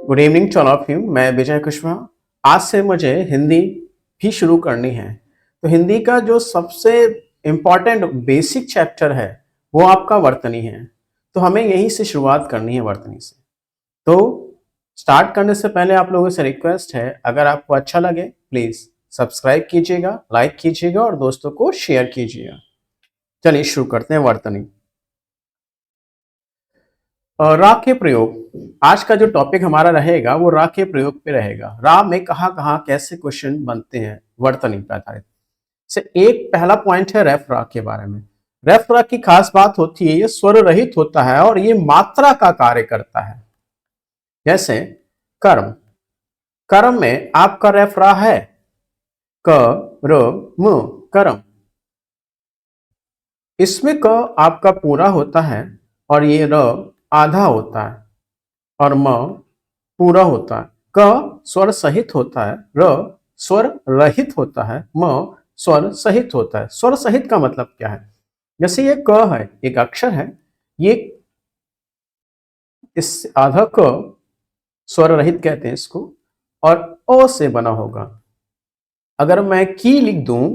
Good evening to all of you. मैं विजय कुशवाहा। आज से मुझे हिंदी भी शुरू करनी है। तो हिंदी का जो सबसे इम्पॉर्टेंट बेसिक चैप्टर है वो आपका वर्तनी है। तो हमें यहीं से शुरुआत करनी है, वर्तनी से। तो स्टार्ट करने से पहले आप लोगों से रिक्वेस्ट है, अगर आपको अच्छा लगे प्लीज सब्सक्राइब कीजिएगा, लाइक कीजिएगा और दोस्तों को शेयर कीजिएगा। चलिए शुरू करते हैं वर्तनी। रा के प्रयोग, आज का जो टॉपिक हमारा रहेगा वो रा के प्रयोग पे रहेगा। रा में कहाँ कहाँ कैसे क्वेश्चन बनते हैं वर्तनी पे आधारित से। एक पहला पॉइंट है रेफ रा के बारे में। रेफ रा की खास बात होती है ये स्वर रहित होता है और ये मात्रा का कार्य करता है। जैसे कर्म, कर्म में आपका रेफ रा है क र म, कर्म। इसमें क आपका पूरा होता है और ये र आधा होता है और म पूरा होता है। क स्वर सहित होता है, र स्वर रहित होता है, म स्वर सहित होता है। स्वर सहित का मतलब क्या है? जैसे ये क है, एक अक्षर है, ये इस आधा क स्वर रहित कहते हैं इसको, और अ से बना होगा। अगर मैं की लिख दूं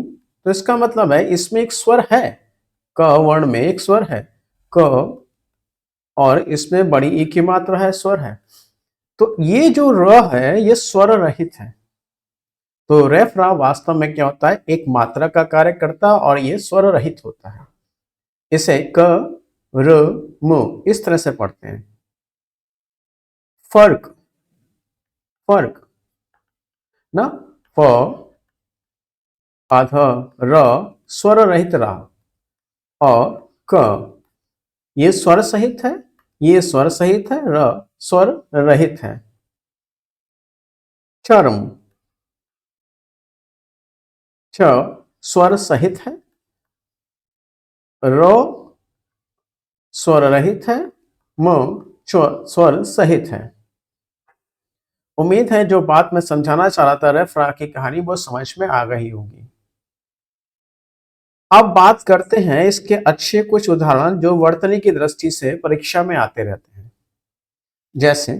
तो इसका मतलब है इसमें एक स्वर है, क वर्ण में एक स्वर है क, और इसमें बड़ी ई की मात्रा है, स्वर है। तो ये जो र है ये स्वर रहित है। तो रेफ रा वास्तव में क्या होता है, एक मात्रा का कार्य करता है और ये स्वर रहित होता है। इसे क र म इस तरह से पढ़ते हैं। फर्क, फर्क ना, फ आधा र स्वर रहित रा और क ये स्वर सहित है, ये स्वर सहित है, र स्वर रहित है। चरम, छ स्वर सहित है, रो स्वर रहित है, म स्वर सहित है। उम्मीद है जो बात मैं समझाना चाह रहा था रेफ रा की कहानी वो समझ में आ गई होगी। अब बात करते हैं इसके अच्छे कुछ उदाहरण जो वर्तनी की दृष्टि से परीक्षा में आते रहते हैं। जैसे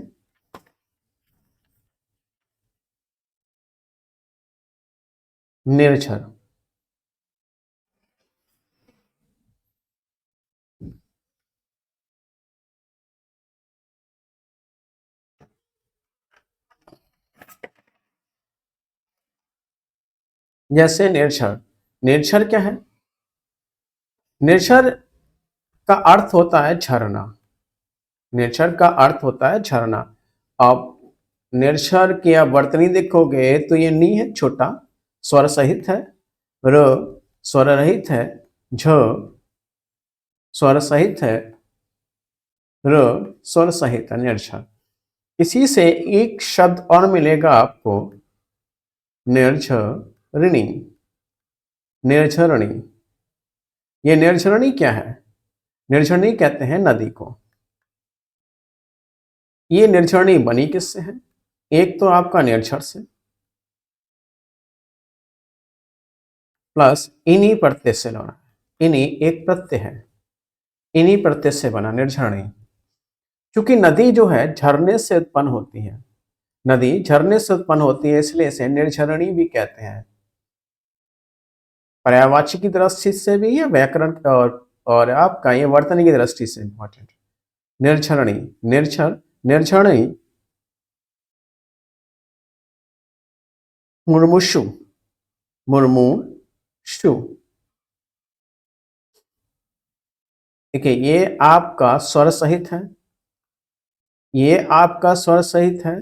निर्झर, जैसे निर्झर, निर्झर क्या है? निर्झर का अर्थ होता है झरना। निर्झर का अर्थ होता है झरना। अब निर्झर की आप वर्तनी देखोगे तो ये नी है छोटा, स्वर सहित है, र स्वर रहित है, झ स्वर सहित है, र स्वर सहित है, निर्झर। इसी से एक शब्द और मिलेगा आपको, निर्झरिणी, निर्झरिणी। ये निर्झरिणी क्या है? निर्झरिणी कहते हैं नदी को। ये निर्झरिणी बनी किससे है? एक तो आपका निर्झर से प्लस इन्हीं प्रत्यय से बना, इन्हीं एक प्रत्यय है, इन्हीं प्रत्यय से बना निर्झरिणी। क्योंकि नदी जो है झरने से उत्पन्न होती है, नदी झरने से उत्पन्न होती है, इसलिए इसे निर्झरिणी भी कहते हैं। पर्यायवाची की दृष्टि से भी है, व्याकरण और आपका ये वर्तनी की दृष्टि से इंपॉर्टेंट। निर्झरणी, निर्झर, निर्झरणी। मुर्मुषु, मुर्मुषु। देखिए ये आपका स्वर सहित है, ये आपका स्वर सहित है,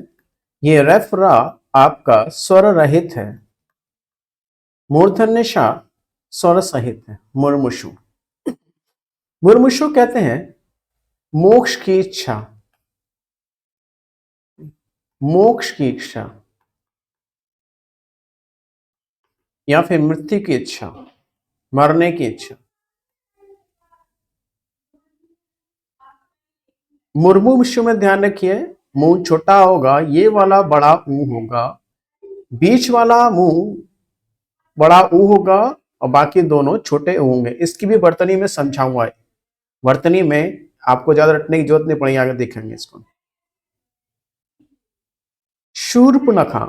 ये रेफ रा आपका स्वर रहित है, मूर्धन्य षा स्वर सहित है, मुर्मुषु। मुर्मुषु कहते हैं मोक्ष की इच्छा, मोक्ष की इच्छा या फिर मृत्यु की इच्छा, मरने की इच्छा। मुर्मुषु में ध्यान रखिए, मुंह छोटा होगा, ये वाला बड़ा मुंह होगा, बीच वाला मुंह बड़ा ऊ होगा और बाकी दोनों छोटे ऊ होंगे। इसकी भी वर्तनी में समझाऊंगा, वर्तनी में आपको ज्यादा रटने की जरूरत नहीं पड़ेगी, आगे देखेंगे इसको। शूर्पणखा,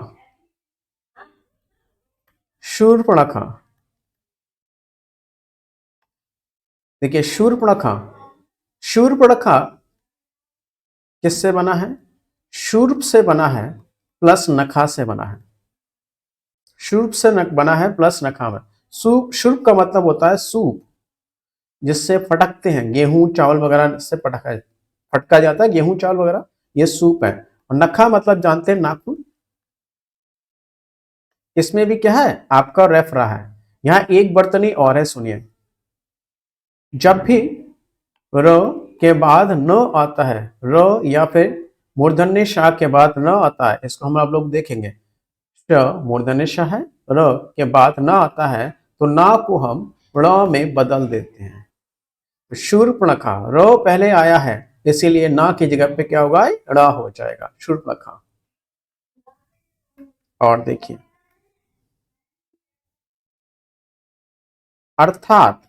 शूर्पणखा। देखिए शूर्पणखा, शूर्पणखा किससे बना है? शूर्प से बना है प्लस नखा से बना है। शूर्प से बना है प्लस नखा में। सूप, शूर्प का मतलब होता है सूप, जिससे फटकते हैं गेहूं चावल वगैरह से फटका जाता है गेहूं चावल वगैरह, ये सूप है। और नखा मतलब जानते हैं नाखून। इसमें भी क्या है आपका रेफ रहा है। यहां एक बर्तनी और है, सुनिए। जब भी र के बाद न आता है, र या फिर मूर्धन्य शाह के बाद न आता है, इसको हम आप लोग देखेंगे। श मूर्धन्य शाह है, र के बाद न आता है तो ना को हम ण में बदल देते हैं। शूर्पणखा, र पहले आया है इसीलिए ना की जगह पे क्या होगा, ड़ हो जाएगा, शूर्पणखा। और देखिए अर्थात,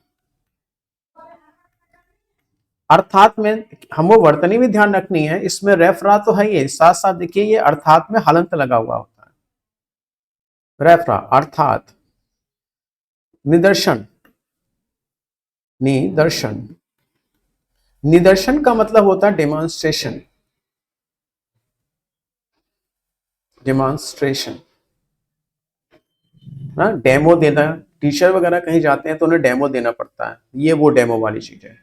अर्थात में हमको वर्तनी भी ध्यान रखनी है, इसमें रेफरा तो है ही, साथ साथ देखिए ये अर्थात में हलंत लगा हुआ होता है। रेफरा अर्थात, निदर्शन, निदर्शन, निदर्शन का मतलब होता है डेमोन्स्ट्रेशन, डेमोन्स्ट्रेशन ना, डेमो देना। टीचर वगैरह कहीं जाते हैं तो उन्हें डेमो देना पड़ता है, ये वो डेमो वाली चीज है।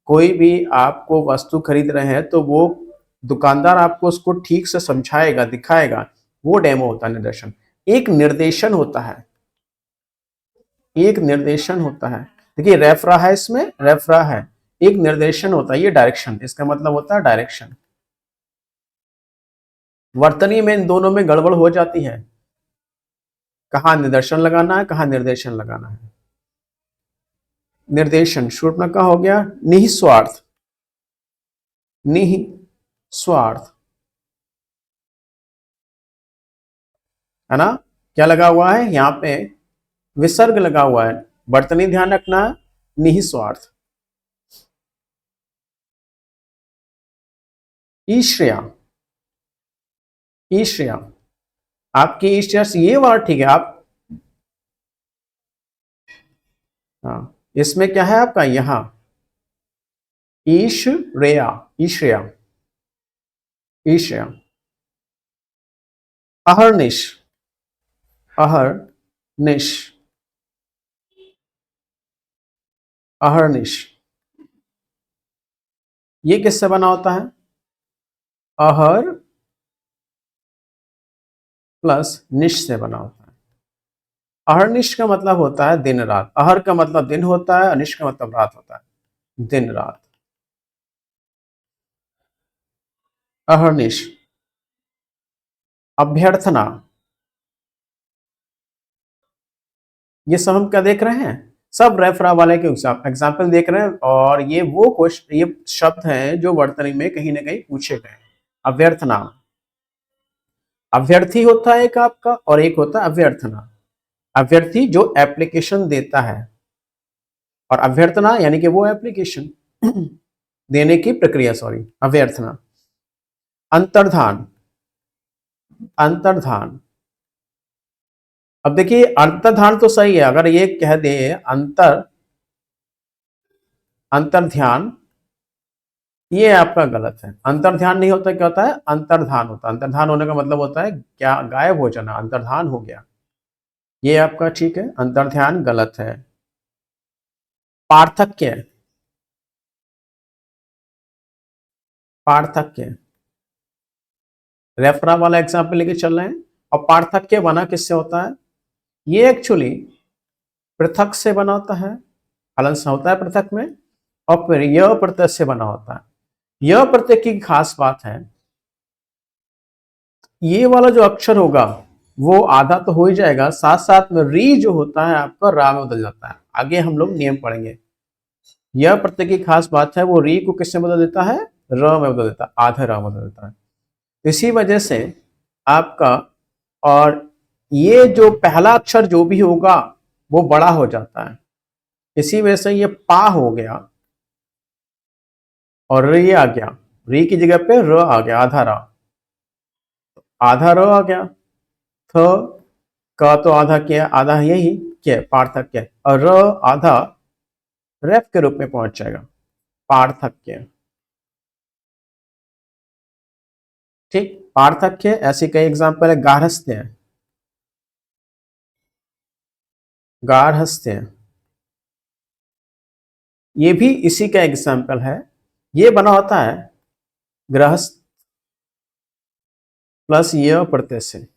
कोई भी आपको वस्तु खरीद रहे हैं तो वो दुकानदार आपको उसको ठीक से समझाएगा, दिखाएगा, वो डेमो होता है। निदर्शन एक निर्देशन होता है, एक निर्देशन होता है। देखिए रेफरा है, इसमें रेफरा है, एक निर्देशन होता है, ये डायरेक्शन, इसका मतलब होता है डायरेक्शन। वर्तनी में इन दोनों में गड़बड़ हो जाती है, कहाँ निदर्शन लगाना है कहाँ निर्देशन लगाना है। निर्देशन शूर्पणखा हो गया। निस्वार्थ, निस्वार्थ है ना, क्या लगा हुआ है यहाँ पे, विसर्ग लगा हुआ है, वर्तनी ध्यान रखना, निस्वार्थ। ईश्रिया, ईश्रिया, आपकी ईश्रिया से ये वर्ड ठीक है आप, हाँ इसमें क्या है आपका यहां ईश्रेया, ईश्रेया, ईश्रेया। अहर्निश, अहर्निश, अहर्निश, ये किससे बना होता है? अहर प्लस निश से बना होता है। अहर्निश का मतलब होता है दिन रात, अहर का मतलब दिन होता है, अनिश का मतलब रात होता है, दिन रात। अहर्निश। अभ्यर्थना, ये सब हम क्या देख रहे हैं, सब रेफरा वाले के एग्जाम्पल देख रहे हैं, और ये वो क्वेश्चन, ये शब्द हैं जो वर्तनी में कहीं ना कहीं पूछे गए। अभ्यर्थना, अभ्यर्थी होता है एक आपका और एक होता है अभ्यर्थना। अभ्यर्थी जो एप्लीकेशन देता है, और अभ्यर्थना यानी कि वो एप्लीकेशन देने की प्रक्रिया, सॉरी अभ्यर्थना। अंतर्धान, अंतर्धान, अब देखिए अंतर्धान तो सही है, अगर ये कह दे अंतर्ध्यान, ये आपका गलत है। अंतर्ध्यान नहीं होता, क्या होता है अंतर्धान होता है। अंतर्धान होने का मतलब होता है क्या, गायब हो जाना, अंतर्धान हो गया, ये आपका ठीक है, अंतर्ध्यान गलत है। पार्थक्य, पार्थक्य, रेफरा वाला एग्जाम्पल लेके चल रहे हैं, और पार्थक्य बना किससे होता है, ये एक्चुअली पृथक से बना होता है, हलन से होता है पृथक में, और फिर यह प्रत्यय से बना होता है। यह प्रत्यय की खास बात है, ये वाला जो अक्षर होगा वो आधा तो हो ही जाएगा, साथ साथ में री जो होता है आपका रा में बदल जाता है। आगे हम लोग नियम पढ़ेंगे। यह प्रत्यय की खास बात है, वो री को किससे बदल देता है, र में बदल देता है, आधे र बदल देता है। इसी वजह से आपका, और ये जो पहला अक्षर जो भी होगा वो बड़ा हो जाता है, इसी वजह से ये पा हो गया और री आ गया, री की जगह पे र आ गया, आधा रा। आधा र आ गया, थ का तो आधा क्या, आधा यही क्या पार्थक्य, और र आधा रेफ के रूप में पहुंच जाएगा, पार्थक्य। ठीक, पार्थक्य। ऐसी कई एग्जाम्पल है, गार्हस्थ्य, गार्हस्थ्य, ये भी इसी का एग्जाम्पल है। ये बना होता है गृहस्थ प्लस य प्रत्यय से।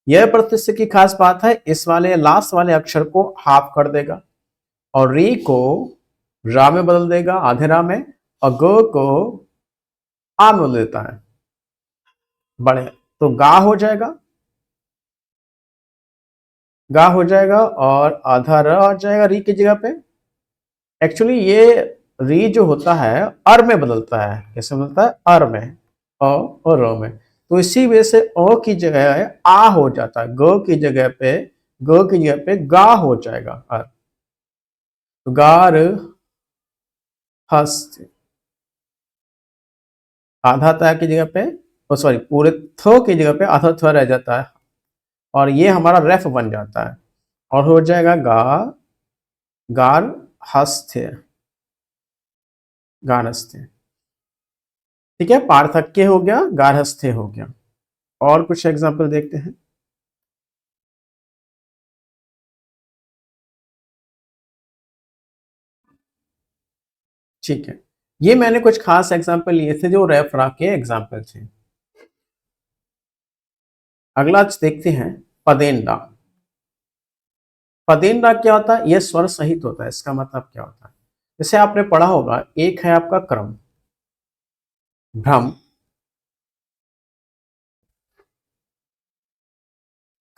यह प्रत्यय से की खास बात है, इस वाले लास्ट वाले अक्षर को हाफ कर देगा और री को रा में बदल देगा, आधे रा में, और ग को आ में बदल देता है, बड़े, तो गा हो जाएगा, गा हो जाएगा, और आधा र आ जाएगा री की जगह पे। एक्चुअली ये री जो होता है अर में बदलता है, कैसे बदलता है, अर में, अ और र में, तो इसी वजह से अ की जगह आ हो जाता है, ग की जगह पे, ग की जगह पे गा हो जाएगा, अर, तो गार हस्त, आधा ता की जगह पे, सॉरी पूरे थ की जगह पे आधा थ रह जाता है, और ये हमारा रेफ बन जाता है, और हो जाएगा गा, गार हस्त्य, गारहस्थ्य। ठीक है, पार्थक्य हो गया, गारहस्थ्य हो गया। और कुछ एग्जाम्पल देखते हैं। ठीक है, ये मैंने कुछ खास एग्जाम्पल लिए थे जो रेफरा के एग्जाम्पल थे। अगला देखते हैं पदेंडा। पदेंडा क्या होता है, यह स्वर सहित होता है। इसका मतलब क्या होता है, जैसे आपने पढ़ा होगा, एक है आपका क्रम, भ्रम,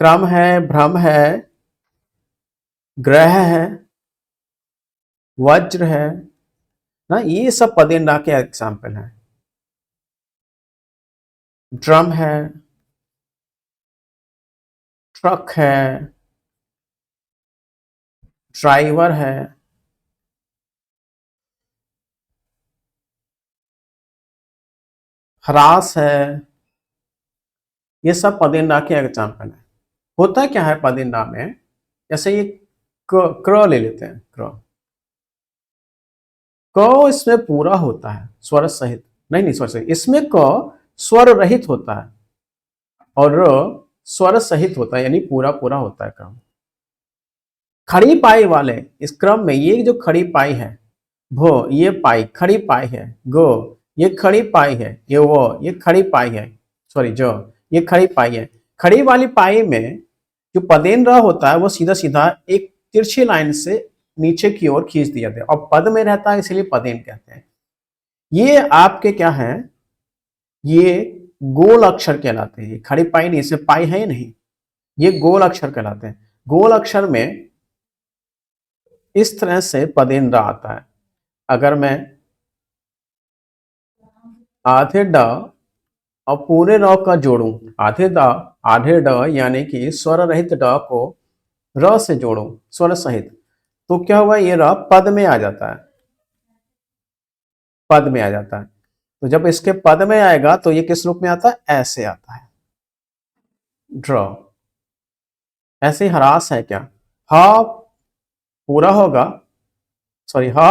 क्रम है, भ्रम है, ग्रह है, वज्र है ना, ये सब पदेंडा के एग्जाम्पल हैं। ड्रम है, ट्रक है, ड्राइवर है, हरास है, ये सब पदेंडा के एग्जाम्पल है। होता क्या है पदेंडा में, जैसे ये क्र ले लेते हैं, क्र, क इसमें पूरा होता है स्वर सहित, नहीं नहीं स्वर सहित, इसमें क स्वर रहित होता है और र स्वर सहित होता है, यानी पूरा पूरा होता है क्रम। खड़ी पाई वाले इस क्रम में, ये जो खड़ी पाई है, भो ये पाई खड़ी पाई है, गो ये खड़ी पाई है, ये वो ये खड़ी पाई है, सॉरी जो ये खड़ी पाई है। खड़ी वाली पाई में जो पदेन र होता है वो सीधा सीधा एक तिरछी लाइन से नीचे की ओर खींच दिया जाता है, और पद में रहता है इसलिए पदेन कहते हैं। ये आपके क्या है, ये गोल अक्षर कहलाते हैं। खड़ी पाई नहीं, इसमें पाई है ही नहीं, ये गोल अक्षर कहलाते हैं। गोल अक्षर में इस तरह से पदेन र आता है। अगर मैं आधे ड और पूरे र का जोड़ूं, आधे द आधे ड यानी कि स्वर रहित ड को र से जोड़ूं स्वर सहित, तो क्या हुआ, ये र पद में आ जाता है, पद में आ जाता है। तो जब इसके पद में आएगा तो ये किस रूप में आता है, ऐसे आता है, ड्रॉ। ऐसे ही हरास है क्या, हा पूरा होगा, सॉरी हा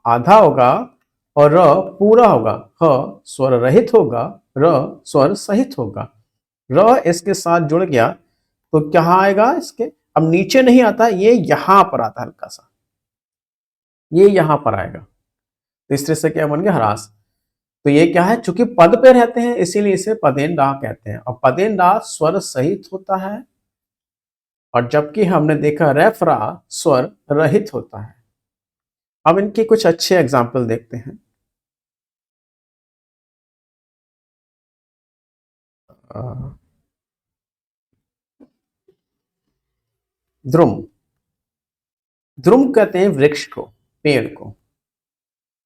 आधा होगा और र पूरा होगा, ह स्वर रहित होगा, र स्वर सहित होगा, र इसके साथ जुड़ गया तो क्या आएगा इसके, अब नीचे नहीं आता, ये यहां पर आता है हल्का सा, ये यहां पर आएगा, तो इस तरह से क्या बन गया, हरास। तो ये क्या है, चूंकि पद पे रहते हैं इसीलिए इसे पदेन डा कहते हैं, और पदेन डा स्वर सहित होता है, और जबकि हमने देखा रेफरा स्वर रहित होता है। अब इनके कुछ अच्छे एग्जाम्पल देखते हैं। ध्रुम, ध्रुम कहते हैं वृक्ष को, पेड़ को।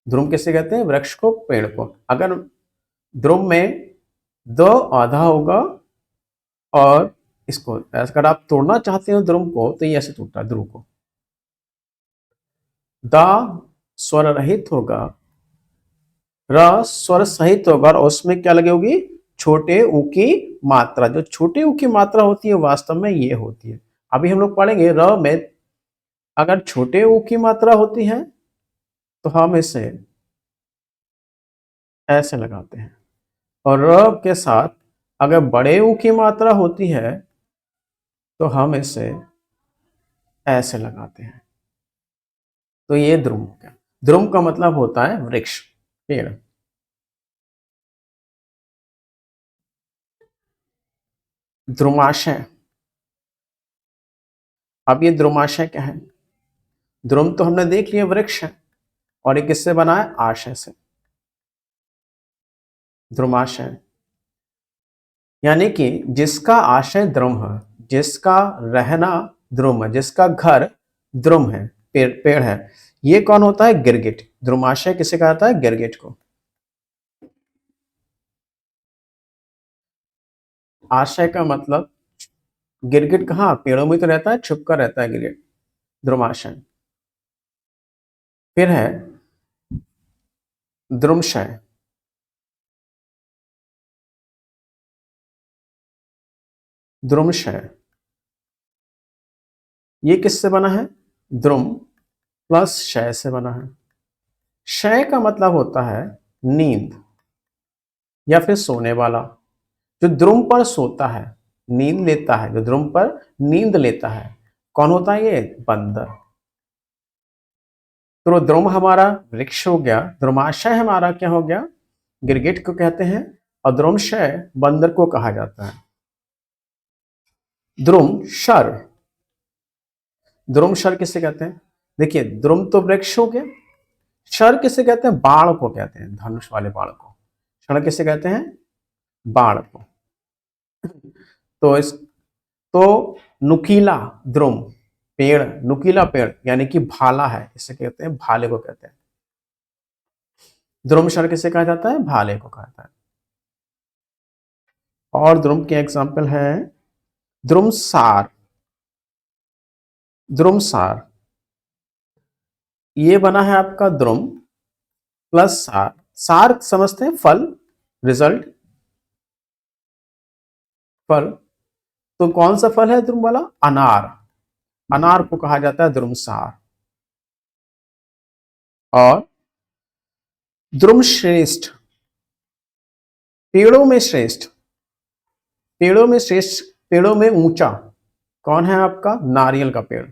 ध्रुम किसे कहते हैं, वृक्ष को, पेड़ को। अगर ध्रुम में द आधा होगा और इसको अगर आप तोड़ना चाहते हो ध्रुम को तो ये ऐसे टूटता है, ध्रुव को। द स्वर रहित होगा, र स्वर सहित होगा, और उसमें क्या लगी होगी, छोटे ऊ की मात्रा, जो छोटे ऊ की मात्रा होती है वास्तव में ये होती है। अभी हम लोग पढ़ेंगे र में अगर छोटे ऊ की मात्रा होती है तो हम इसे ऐसे लगाते हैं, और र के साथ अगर बड़े ऊ की मात्रा होती है तो हम इसे ऐसे लगाते हैं। तो ये द्रुम हो गया। द्रुम का मतलब होता है वृक्ष, पेड़। द्रुमाशय, अब ये द्रुमाशय क्या है? द्रुम तो हमने देख लिया वृक्ष है, और ये किससे बना है? आशय से। द्रुमाशय यानी कि जिसका आशय द्रुम है, जिसका रहना द्रुम है, जिसका घर द्रुम है, पेड़ है, ये कौन होता है? गिरगिट। द्रुमाशय किसे कहा जाता है? गिरगिट को। आशय का मतलब, गिरगिट कहाँ? पेड़ों में तो रहता है, छुप कर रहता है गिरगिट। द्रुमाशय। फिर है द्रुमशय। द्रुमशय ये किससे बना है? द्रुम प्लस शय से बना है। शय का मतलब होता है नींद या फिर सोने वाला। जो द्रुम पर सोता है, नींद लेता है, जो द्रुम पर नींद लेता है, कौन होता है? ये बंदर। तो द्रुम हमारा वृक्ष हो गया, द्रुमाशय हमारा क्या हो गया? गिरगिट को कहते हैं, और द्रुमशय बंदर को कहा जाता है। द्रुम शर, द्रुम शर किसे कहते हैं? देखिए, द्रुम तो वृक्ष हो गया, शर किसे कहते हैं? बाण को कहते हैं, धनुष वाले बाण को। शर किसे कहते हैं? बाण को। तो इस तो नुकीला द्रुम, पेड़, नुकीला पेड़ यानी कि भाला है, इसे कहते हैं, भाले को कहते हैं। द्रुम शर किसे कहा जाता है? भाले को कहा जाता है। और द्रुम के एग्जाम्पल है द्रुमसार। द्रुमसार ये बना है आपका द्रुम प्लस सार। सार समझते हैं? फल, रिजल्ट, फल। तो कौन सा फल है द्रुम वाला? अनार। अनार को कहा जाता है द्रुमसार। और द्रुम श्रेष्ठ, पेड़ों में श्रेष्ठ, पेड़ों में श्रेष्ठ, पेड़ों में ऊंचा कौन है आपका? नारियल का पेड़।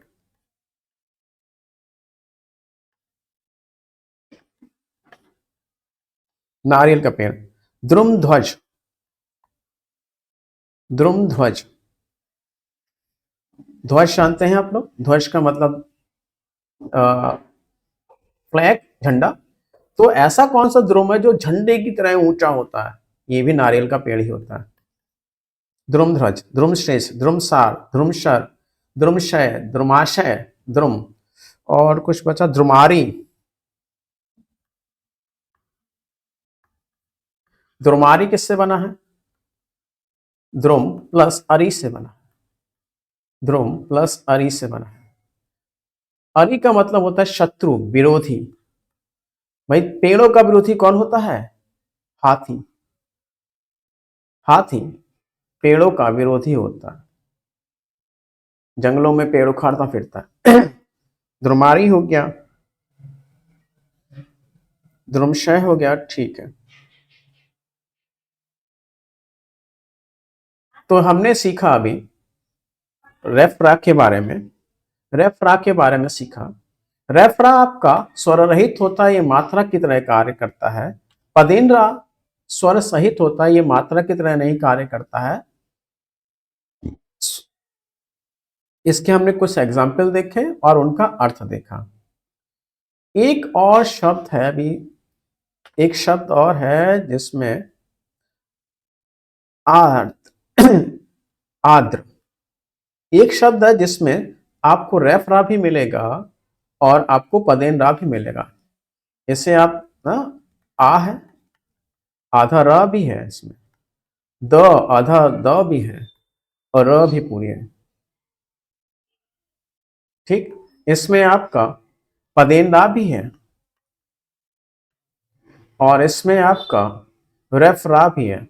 नारियल का पेड़। द्रुम ध्वज, द्रुम ध्वज, ध्वज जानते हैं आप लोग? ध्वज का मतलब फ्लैग, झंडा। तो ऐसा कौन सा द्रुम है जो झंडे की तरह ऊंचा होता है? ये भी नारियल का पेड़ ही होता है। द्रुम ध्वज, द्रुम श्रेष्ठ, द्रुम सार, द्रुम शर, द्रुमशय, द्रुमाशय, द्रुम। और कुछ बचा, द्रुमारी। द्रुमारी किससे बना है? द्रुम प्लस अरी से बना है। द्रुम प्लस अरी से बना है। अरी का मतलब होता है शत्रु, विरोधी। भाई, पेड़ों का विरोधी कौन होता है? हाथी। हाथी पेड़ों का विरोधी होता है, जंगलों में पेड़ उखाड़ता फिरता है। द्रुमारी हो गया, द्रुमशय हो गया, ठीक है। तो हमने सीखा अभी रेफरा के बारे में, रेफरा के बारे में सीखा। रेफरा आपका स्वर रहित होता है, ये मात्रा की तरह कार्य करता है। पदेन्द्रा स्वर सहित होता है, ये मात्रा की तरह नहीं कार्य करता है। इसके हमने कुछ एग्जाम्पल देखे और उनका अर्थ देखा। एक और शब्द है अभी, एक शब्द और है जिसमें आर्द्र, आर्द्र एक शब्द है जिसमें आपको रेफरा भी मिलेगा और आपको पदेन्द्रा भी मिलेगा। इसे आप ना, आ है, आधा र भी है इसमें, द आधा द भी है, और र भी पूरी है। ठीक, इसमें आपका पदेन्द्रा भी है और इसमें आपका रेफरा भी है।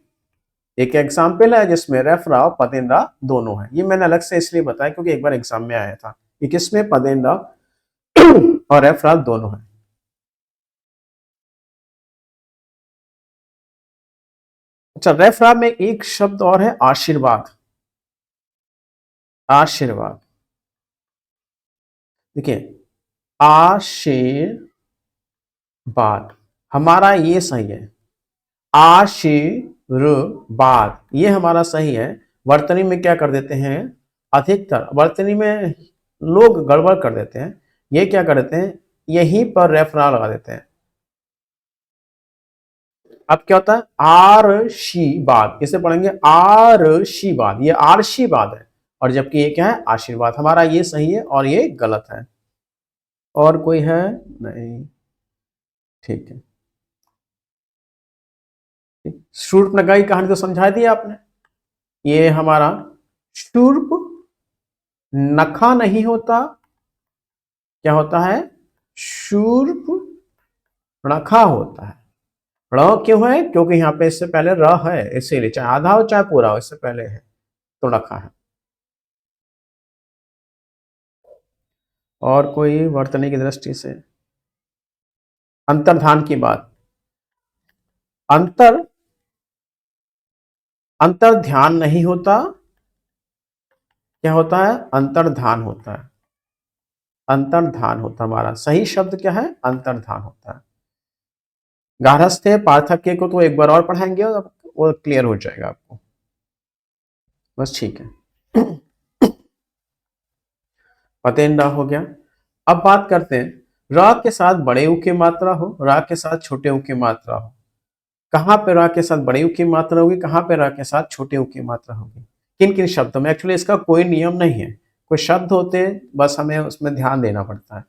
एक एग्जाम्पल है जिसमें रेफरा और पतेंद्रा दोनों है। ये मैंने अलग से इसलिए बताया क्योंकि एक बार एग्जाम में आया था। ये किसमें पतेंद्रा और रेफरा दोनों है। अच्छा, रेफरा में एक शब्द और है आशीर्वाद। आशीर्वाद, देखिए आशीर्वाद, हमारा ये सही है। आशीर्वाद ये हमारा सही है। वर्तनी में क्या कर देते हैं, अधिकतर वर्तनी में लोग गड़बड़ कर देते हैं। ये क्या कर देते हैं, यहीं पर रेफरा लगा देते हैं। अब क्या होता है, आरशीवाद, इसे पढ़ेंगे आरशीवाद, ये आरशीवाद है। और जबकि ये क्या है, आशीर्वाद। हमारा ये सही है और ये गलत है। और कोई है नहीं, ठीक है। शूर्पणखा की कहानी तो समझा दी आपने। ये हमारा शूर्प नखा नहीं होता, क्या होता है, शूर्प नखा होता है। र क्यों है, क्योंकि यहाँ पे इससे पहले र है, इसीलिए चाहे आधा हो चाहे पूरा हो, इससे पहले है तो नखा है। और कोई वर्तनी की दृष्टि से अंतर्धान की बात, अंतर अंतर ध्यान नहीं होता, क्या होता है, अंतर्धान होता है। अंतर्धान होता है, हमारा सही शब्द क्या है, अंतर्धान होता है। गार्हस्थ्य पार्थक्य को तो एक बार और पढ़ाएंगे और वो क्लियर हो जाएगा आपको, बस ठीक है। पतेंडा हो गया। अब बात करते हैं, र के साथ बड़े ऊ की मात्रा हो, र के साथ छोटे ऊ की मात्रा हो। कहाँ पे र के साथ बड़े ऊ की मात्रा होगी, कहाँ पे र के साथ छोटे ऊ की मात्रा होगी, किन किन शब्दों में। एक्चुअली इसका कोई नियम नहीं है, कोई शब्द होते हैं, बस हमें उसमें ध्यान देना पड़ता है।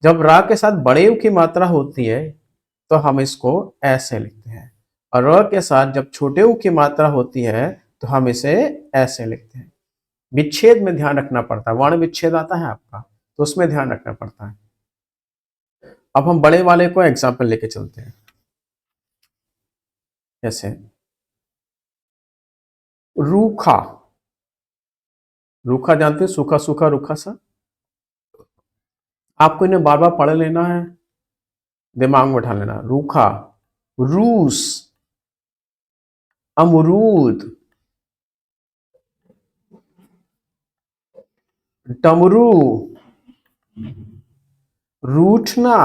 जब र के साथ बड़े ऊ की मात्रा होती है तो हम इसको ऐसे लिखते हैं, और र के साथ जब छोटे ऊ की मात्रा होती है तो हम इसे ऐसे लिखते हैं। विच्छेद में ध्यान रखना पड़ता है, वर्ण विच्छेद आता है आपका, तो उसमें ध्यान रखना पड़ता है। अब हम बड़े वाले को एग्जाम्पल लेके चलते हैं। जैसे रूखा, रूखा जानते हैं, सूखा सूखा रूखा सा। आपको इन्हें बार बार पढ़ लेना है, दिमाग में बैठा लेना। रूखा, रूस, अमरूद, डमरू, रूठना,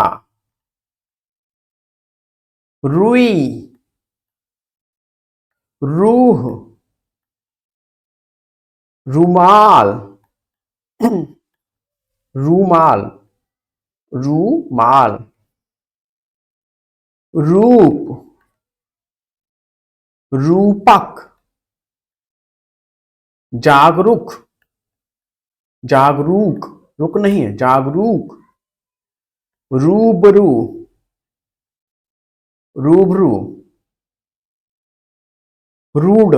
रुई, रूह, रूमाल, रूमाल, रूमाल, रूप, रूपक, जागरूक, जागरूक, रुक नहीं है, जागरूक, रूबरू, रूबरू, रूड,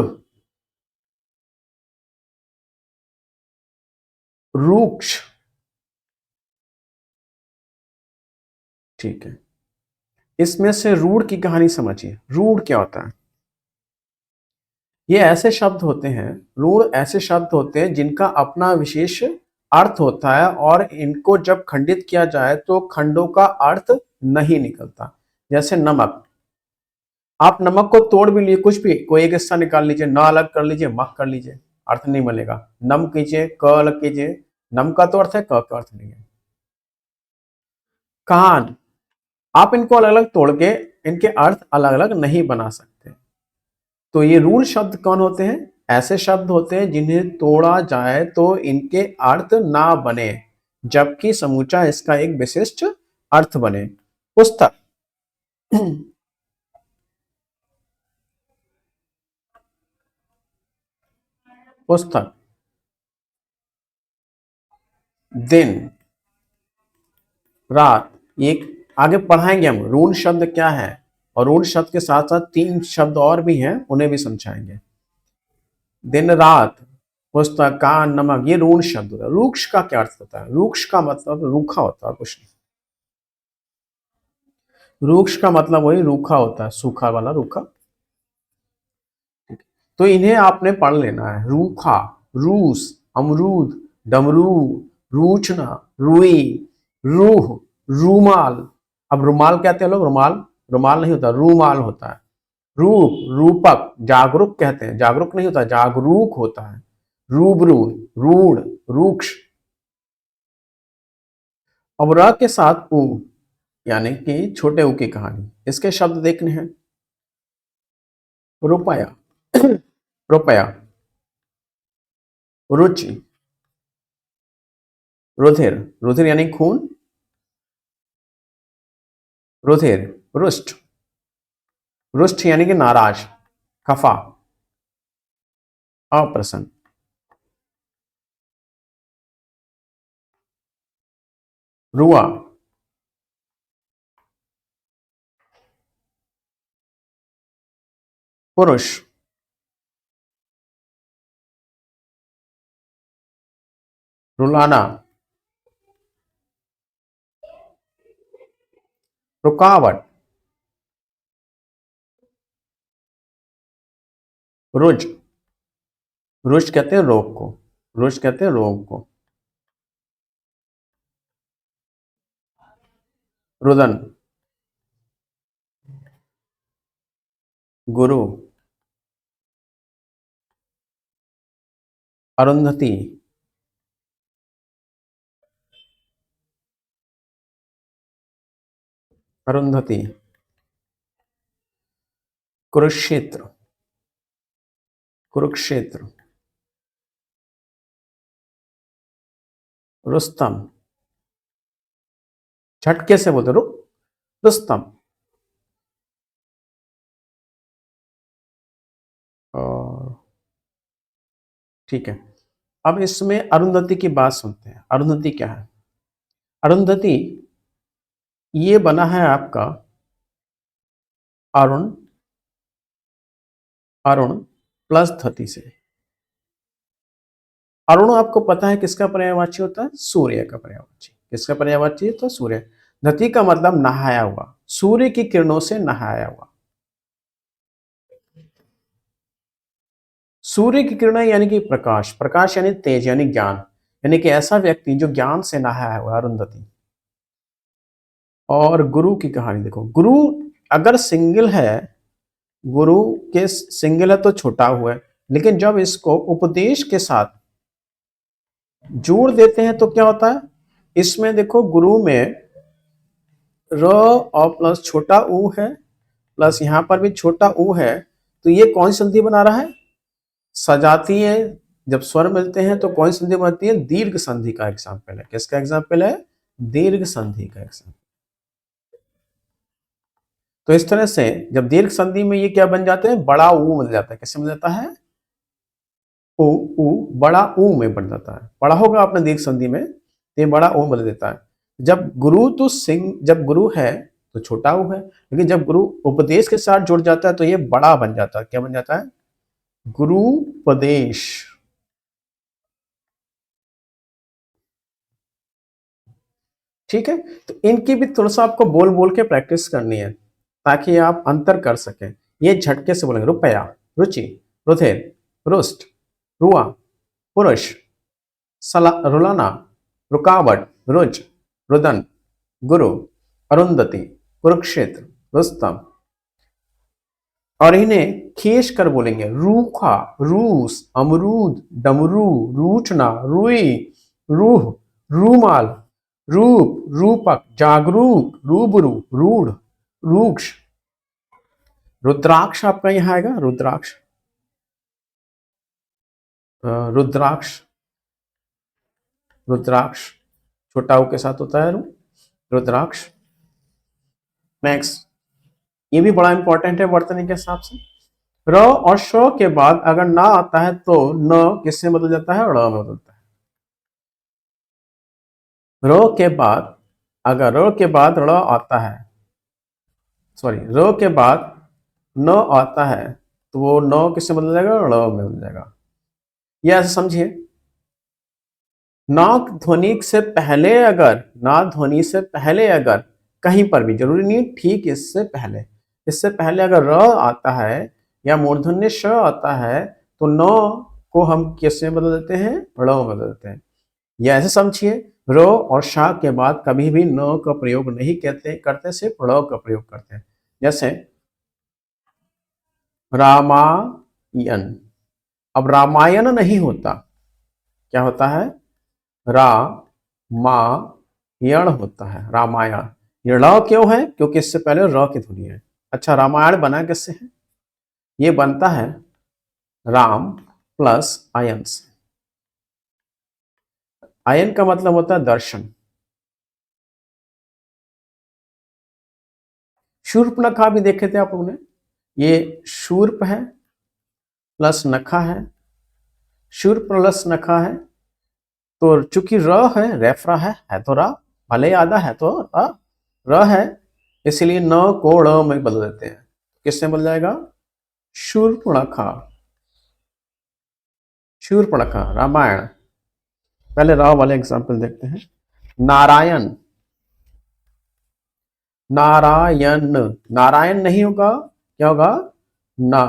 रूक्ष, ठीक है। इसमें से रूढ़ की कहानी समझिए। रूढ़ क्या होता है, ये ऐसे शब्द होते हैं, रूढ़ ऐसे शब्द होते हैं जिनका अपना विशेष अर्थ होता है, और इनको जब खंडित किया जाए तो खंडों का अर्थ नहीं निकलता। जैसे नमक, आप नमक को तोड़ भी लिए, कुछ भी कोई एक हिस्सा निकाल लीजिए, न अलग कर लीजिए, मक कर लीजिए, अर्थ नहीं मिलेगा। नम कीजिए, क अलग कीजिए, नम का तो अर्थ है, क का अर्थ नहीं है। कान, आप इनको अलग अलग तोड़ के इनके अर्थ अलग अलग नहीं बना सकते। तो ये रूल शब्द कौन होते हैं, ऐसे शब्द होते हैं जिन्हें तोड़ा जाए तो इनके अर्थ ना बने, जबकि समूचा इसका एक विशिष्ट अर्थ बने। पुस्तक, पुस्तक, दिन, रात, ये आगे पढ़ाएंगे हम ऋण शब्द क्या है, और ऋण शब्द के साथ साथ तीन शब्द और भी हैं, उन्हें भी समझाएंगे। दिन रात, पुस्तक, कान, नमक, ये ऋण शब्द होता है। रूक्ष का क्या अर्थ होता है, रूक्ष का मतलब रूखा होता है, कुछ नहीं। रूक्ष का मतलब वही रूखा होता है, सूखा वाला रूखा। तो इन्हें आपने पढ़ लेना है। रूखा, रूस, अमरूद, डमरू, रूचना, रुई, रूह, रूमाल। अब रुमाल कहते हैं लोग, रुमाल रुमाल नहीं होता, रूमाल होता है। रूप, रूपक, जागरूक कहते हैं, जागरूक नहीं होता, जागरूक होता है। रूबरू, रूढ़, रूक्ष। अब र के साथ उ, यानी कि छोटे उ की कहानी। इसके शब्द देखने हैं। रुपया, रुपया, रुचि, रुधिर, रुधिर यानी खून, रुधिर, रुष्ट, रुष्ट यानी कि नाराज, खफा, अप्रसन्न, रुआ, पुरुष, रुलाना, रुकावट, रुज, रुज कहते हैं रोग को, रुज कहते हैं रोग को। रुदन, गुरु, अरुंधति, अरुंधति, कुरुक्षेत्र, कुरुक्षेत्र, रुस्तम, झटके से बोलते रुस्तम। और ठीक है, अब इसमें अरुंधति की बात सुनते हैं। अरुंधति क्या है? अरुंधति ये बना है आपका अरुण, अरुण प्लस धति से। अरुण आपको पता है किसका पर्यायवाची होता है? सूर्य का पर्यायवाची। किसका पर्यायवाची? तो सूर्य। धति का मतलब नहाया हुआ, सूर्य की किरणों से नहाया हुआ। सूर्य की किरणें यानी कि प्रकाश, प्रकाश यानी तेज यानी ज्ञान, यानी कि ऐसा व्यक्ति जो ज्ञान से नहाया हुआ, अरुंधति। और गुरु की कहानी देखो। गुरु अगर सिंगल है, गुरु के सिंगल है तो छोटा हुआ है, लेकिन जब इसको उपदेश के साथ जोड़ देते हैं तो क्या होता है? इसमें देखो, गुरु में र और प्लस छोटा ऊ है, प्लस यहां पर भी छोटा ऊ है, तो ये कौन सी संधि बना रहा है? सजातीय। जब स्वर मिलते हैं तो कौन सी संधि बनती है? दीर्घ संधि का एग्जाम्पल है। किसका एग्जाम्पल है? दीर्घ संधि का एग्जाम्पल। तो इस तरह से जब दीर्घ संधि में ये क्या बन जाते हैं? बड़ा ऊ बन जाता है। कैसे बन जाता है? ऊ, ऊ बड़ा ऊ में बन जाता है। पढ़ा होगा आपने दीर्घ संधि में, ये बड़ा ऊ बन देता है। जब गुरु तो जब गुरु है तो छोटा ऊ है, लेकिन जब गुरु उपदेश के साथ जुड़ जाता है तो ये बड़ा बन जाता है। क्या बन जाता है? गुरुपदेश। ठीक है, तो इनकी भी थोड़ा सा आपको बोल बोल के प्रैक्टिस करनी है ताकि आप अंतर कर सकें। ये झटके से बोलेंगे। रुपया, रुचि, रुधिर, रुष्ट, रुआ, पुरुष, रुलाना, रुकावट, रुज, रुदन, गुरु, अरुंधति, कुरुक्षेत्र, रुस्तम। और इन्हें खींच कर बोलेंगे। रूखा, रूस, अमरूद, डमरू, रूठना, रुई, रूह, रूमाल, रूप, रूपक, जागरूक, रूबरू, रूढ़, रूक्ष। रुद्राक्ष आपका यहां आएगा। रुद्राक्ष, रुद्राक्ष, रुद्राक्ष छोटा ऊ के साथ होता है रुद्राक्ष। नेक्स्ट, ये भी बड़ा इंपॉर्टेंट है वर्तनी के हिसाब से। र और श के बाद अगर ना आता है तो न किससे बदल जाता है? ड़ में बदलता है। र के बाद अगर र के बाद ड़ आता है, सॉरी, र के बाद न आता है तो वो न किससे बदल जाएगा? ड़ में बदल जाएगा। ये ऐसे समझिए, नाक ध्वनि से पहले अगर, ना ध्वनि से पहले अगर कहीं पर भी, जरूरी नहीं ठीक इससे पहले, इससे पहले अगर र आता है या मूर्धन्य श आता है तो न को हम किससे बदल देते हैं, ड़ में बदल देते हैं। या ऐसे समझिए, र और शा के बाद कभी भी न का प्रयोग नहीं करते, सिर्फ ड़ का प्रयोग करते हैं। जैसे रामायण, अब रामायण नहीं होता, क्या होता है, रामायण होता है, रामायण। ये ड़ क्यों है, क्योंकि इससे पहले र की ध्वनि है। अच्छा, रामायण बना किससे है, ये बनता है राम प्लस आयन से। आयन का मतलब होता है दर्शन। शूर्पणखा भी देखे थे आप लोगों ने, ये शूर्प है प्लस नखा है, शूर्प प्लस नखा है, तो चूंकि र है, रेफरा है तो रा, भले आधा है तो र है, इसलिए न को ड़ में बदल देते हैं। किससे बदल जाएगा, शूर्पणखा, शूर्पणखा, रामायण। पहले रा वाले एग्जाम्पल देखते हैं। नारायण, नारायण, नारायण नहीं होगा, क्या होगा, ना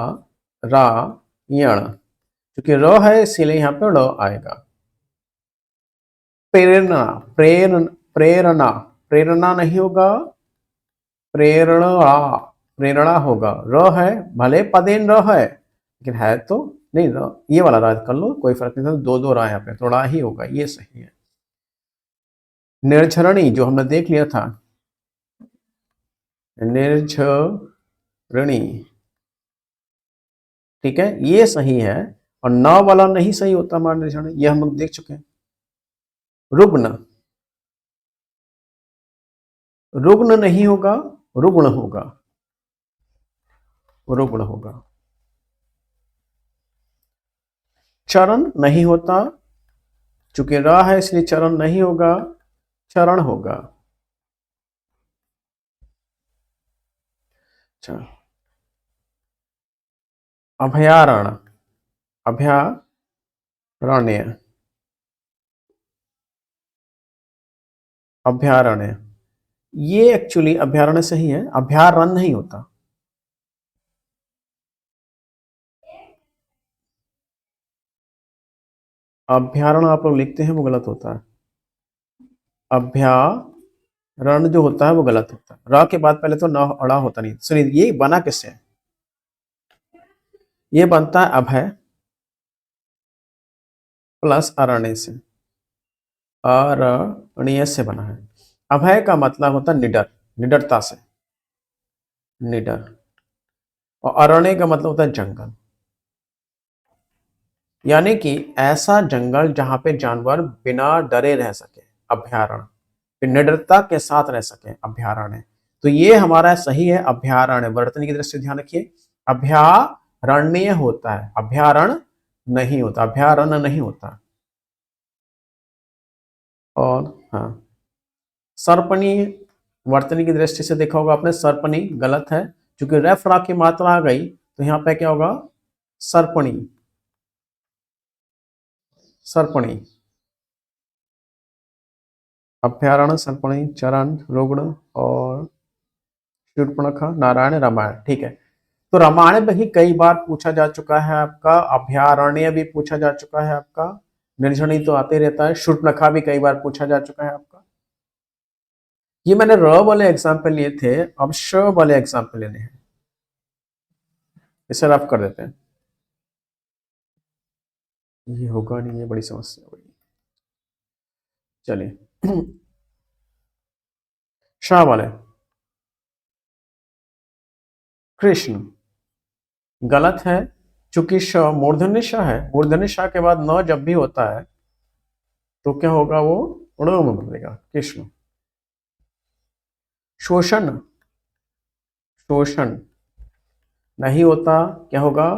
रा यण, क्योंकि र है इसीलिए यहां पे ड़ आएगा। प्रेरणा, प्रेरणा, प्रेरणा नहीं होगा, प्रेरणा, प्रेरणा होगा, र है, भले पदेन र है लेकिन है तो नहीं, ये वाला रा कर लो, कोई फर्क नहीं, दो दो रा यहाँ पे, थोड़ा ही होगा, ये सही है। निर्झरणी जो हमने देख लिया था, निर्झरणी, ठीक है, ये सही है। और न वाला नहीं सही होता हमारा निर्झरणी, ये हम लोग देख चुके हैं। रुग्ण, रुग्ण नहीं होगा, रुग्ण होगा, रुग्ण होगा। चरण नहीं होता, चूंकि रा है इसलिए चरण नहीं होगा, चरण होगा। अच्छा, अभयारण्य, अभयारण्य, अभयारण्य, ये एक्चुअली अभयारण्य सही है, अभयारण्य नहीं होता। अभयारण्य आप लोग लिखते हैं वो गलत होता है, अभयारण्य जो होता है वो गलत होता है। रा के बाद पहले तो न अड़ा होता नहीं। सुनिए, ये बना किससे है, ये बनता है अभय प्लस अरण्य से, अरण्य से बना है। अभय का मतलब होता है निडर, निडरता से, निडर। और अरण्य का मतलब होता है जंगल, यानी कि ऐसा जंगल जहां पे जानवर बिना डरे रह सके, अभयारण्य, निडरता के साथ रह सके, अभयारण्य। तो ये हमारा सही है, अभयारण्य। वर्तनी की दृष्टि से ध्यान रखिए, अभयारण्य होता है, अभयारण्य नहीं होता, अभयारण्य नहीं होता। और हाँ, सर्पणी, वर्तनी की दृष्टि से देखा होगा आपने, सर्पणी गलत है, क्योंकि रेफ रा की मात्रा आ गई तो यहाँ पे क्या होगा, सर्पणी, सर्पणी। अभ्यारण्य, सर्पणी, चरण, रुग्ण और शूर्पणखा, नारायण, रामायण, ठीक है। तो रामायण में ही कई बार पूछा जा चुका है आपका, अभ्यारण्य भी पूछा जा चुका है आपका, निर्झरणी तो आते रहता है, शूर्पणखा भी कई बार पूछा जा चुका है आपका। ये मैंने र वाले एग्जाम्पल लिए थे, अब श वाले एग्जाम्पल लेने हैं, इसे रफ कर देते हैं। ये होगा नहीं, ये बड़ी समस्या होगी। चलिए, शाह वाले, कृष्ण गलत है, चूंकि श मूर्धन्य श है, मूर्धन्य श के बाद न जब भी होता है तो क्या होगा, वो ण में बदलेगा, कृष्ण। शोषण, शोषण नहीं होता, क्या होगा,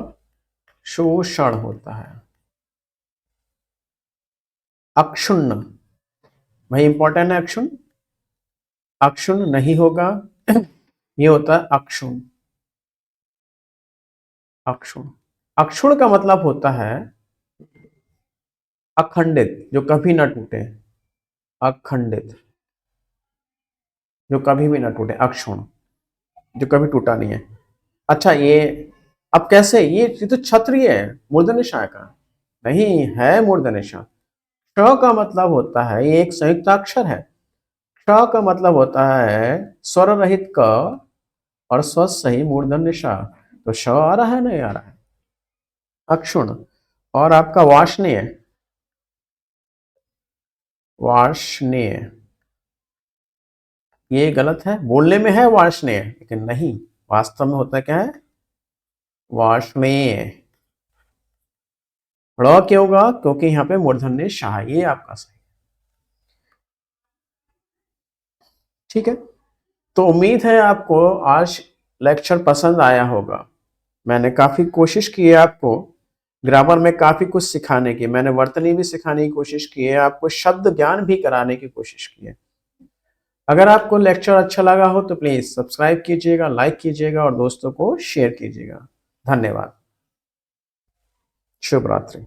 शोषण होता है। अक्षुण्ण, भाई इंपॉर्टेंट है अक्षुण, अक्षुण नहीं होगा, ये होता है अक्षुण, अक्षुण। अक्षुण का मतलब होता है अखंडित, जो कभी ना टूटे, अखंडित, जो कभी भी ना टूटे, अक्षुण, जो कभी टूटा नहीं है। अच्छा, ये अब कैसे, ये तो क्षत्रिय है, मूर्धन्य ष का नहीं है। मूर्धन्य ष, श का मतलब होता है, ये एक संयुक्ताक्षर है। श का मतलब होता है स्वर रहित क और स्वस्थ सही मूर्धन्य ष। तो श आ रहा है, नहीं आ रहा है? अक्षुण। और आपका वार्ष्णेय, वार्ष्णेय ये गलत है। बोलने में है वार्ष्णेय, लेकिन नहीं, वास्तव में होता क्या है? वार्ष्णेय। ड़ क्यों होगा? क्योंकि यहाँ पे मूर्धन्य शाह, ये आपका सही। ठीक है, तो उम्मीद है आपको आज लेक्चर पसंद आया होगा। मैंने काफी कोशिश की है आपको ग्रामर में काफी कुछ सिखाने की, मैंने वर्तनी भी सिखाने की कोशिश की है, आपको शब्द ज्ञान भी कराने की कोशिश की है। अगर आपको लेक्चर अच्छा लगा हो तो प्लीज सब्सक्राइब कीजिएगा, लाइक कीजिएगा और दोस्तों को शेयर कीजिएगा। धन्यवाद। शुभ रात्रि।